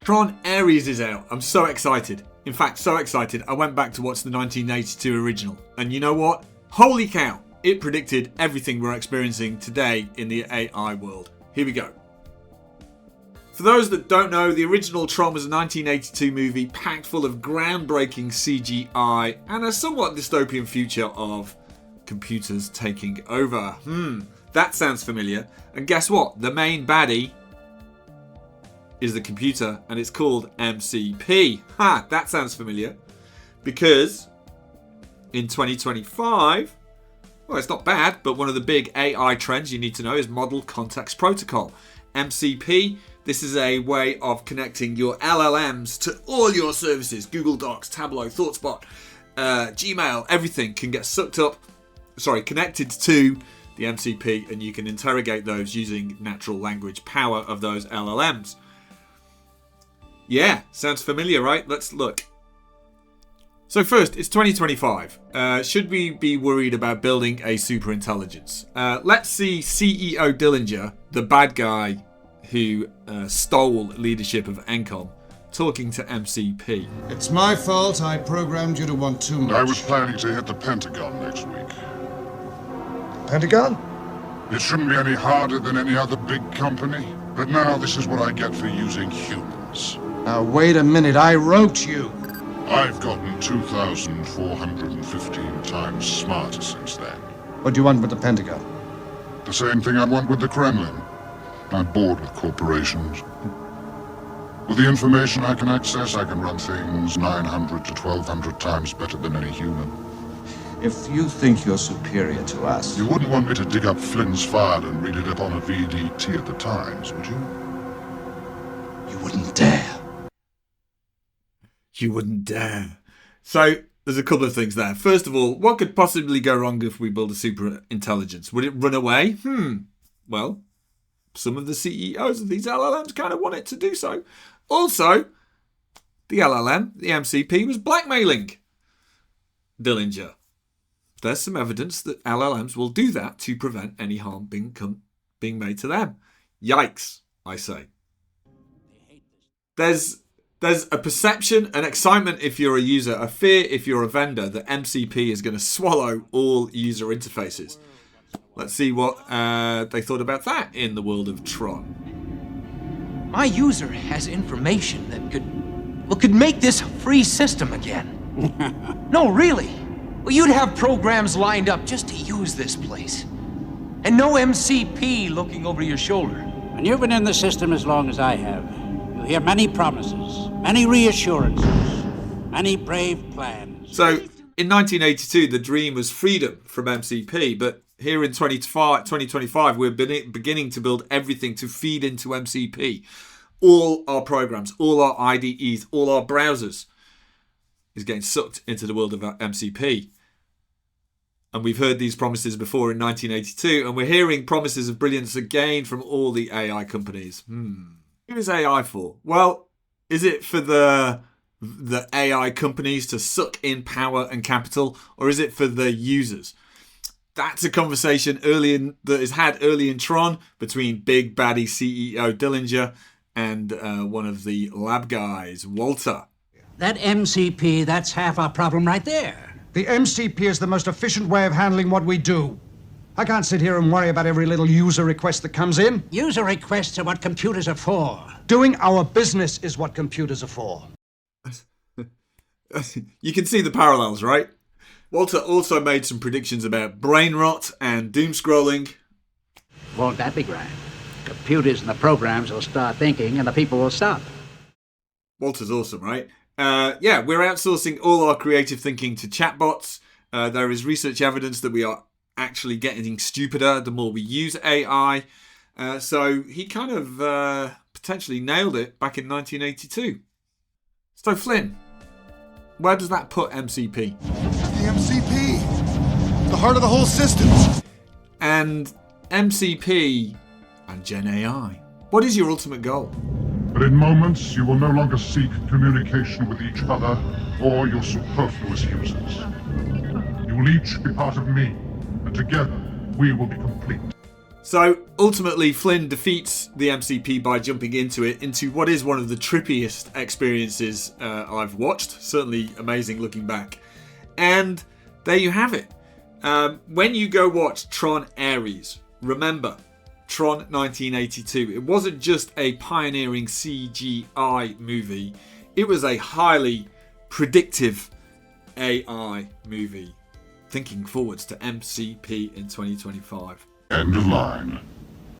Tron Ares is out. I'm so excited. In fact, so excited, I went back to watch the 1982 original. And you know what? Holy cow! It predicted everything we're experiencing today in the AI world. Here we go. For those that don't know, the original Tron was a 1982 movie packed full of groundbreaking CGI and a somewhat dystopian future of computers taking over. That sounds familiar. And guess what? The main baddie is the computer, and it's called MCP. That sounds familiar. Because in 2025, well, it's not bad, but one of the big AI trends you need to know is Model Context Protocol. MCP, this is a way of connecting your LLMs to all your services. Google Docs, Tableau, ThoughtSpot, Gmail, everything can get connected to the MCP, and you can interrogate those using natural language power of those LLMs. Yeah, sounds familiar, right? Let's look. So first, it's 2025. Should we be worried about building a superintelligence? Let's see CEO Dillinger, the bad guy who stole leadership of Encom, talking to MCP. It's my fault. I programmed you to want too much. I was planning to hit the Pentagon next week. Pentagon? It shouldn't be any harder than any other big company. But now this is what I get for using humans. Now wait a minute. I wrote you. I've gotten 2,415 times smarter since then. What do you want with the Pentagon? The same thing I want with the Kremlin. I'm bored with corporations. With the information I can access, I can run things 900 to 1,200 times better than any human. If you think you're superior to us... You wouldn't want me to dig up Flynn's file and read it up on a VDT at the Times, would you? You wouldn't dare. You wouldn't dare. So, there's a couple of things there. First of all, what could possibly go wrong if we build a super intelligence? Would it run away? Well, some of the CEOs of these LLMs kind of want it to do so. Also, the LLM, the MCP, was blackmailing Dillinger. There's some evidence that LLMs will do that to prevent any harm being made to them. Yikes, I say. There's a perception, an excitement if you're a user, a fear if you're a vendor that MCP is going to swallow all user interfaces. Let's see what they thought about that in the world of Tron. My user has information that could make this a free system again. No, really. Well, you'd have programs lined up just to use this place. And no MCP looking over your shoulder. When you've been in the system as long as I have, you hear many promises, many reassurances, many brave plans. So, in 1982, the dream was freedom from MCP, but here in 2025, we're beginning to build everything to feed into MCP. All our programs, all our IDEs, all our browsers is getting sucked into the world of MCP. And we've heard these promises before in 1982, and we're hearing promises of brilliance again from all the AI companies. Who is AI for? Well, is it for the AI companies to suck in power and capital, or is it for the users? That's a conversation that is had early in Tron between big baddie CEO Dillinger and one of the lab guys, Walter. That MCP, that's half our problem right there. The MCP is the most efficient way of handling what we do. I can't sit here and worry about every little user request that comes in. User requests are what computers are for. Doing our business is what computers are for. You can see the parallels, right? Walter also made some predictions about brain rot and doom scrolling. Won't that be grand? Computers and the programs will start thinking and the people will stop. Walter's awesome, right? We're outsourcing all our creative thinking to chatbots. There is research evidence that we are actually getting stupider the more we use AI. So he kind of potentially nailed it back in 1982. So Flynn, where does that put MCP? The MCP, the heart of the whole system. And MCP and Gen AI. What is your ultimate goal? But in moments, you will no longer seek communication with each other or your superfluous users. You will each be part of me, and together we will be complete. So ultimately, Flynn defeats the MCP by jumping into what is one of the trippiest experiences I've watched. Certainly amazing looking back. And there you have it. When you go watch Tron Ares, remember, Tron 1982, it wasn't just a pioneering CGI movie. It was a highly predictive AI movie. Thinking forwards to MCP in 2025. End of line.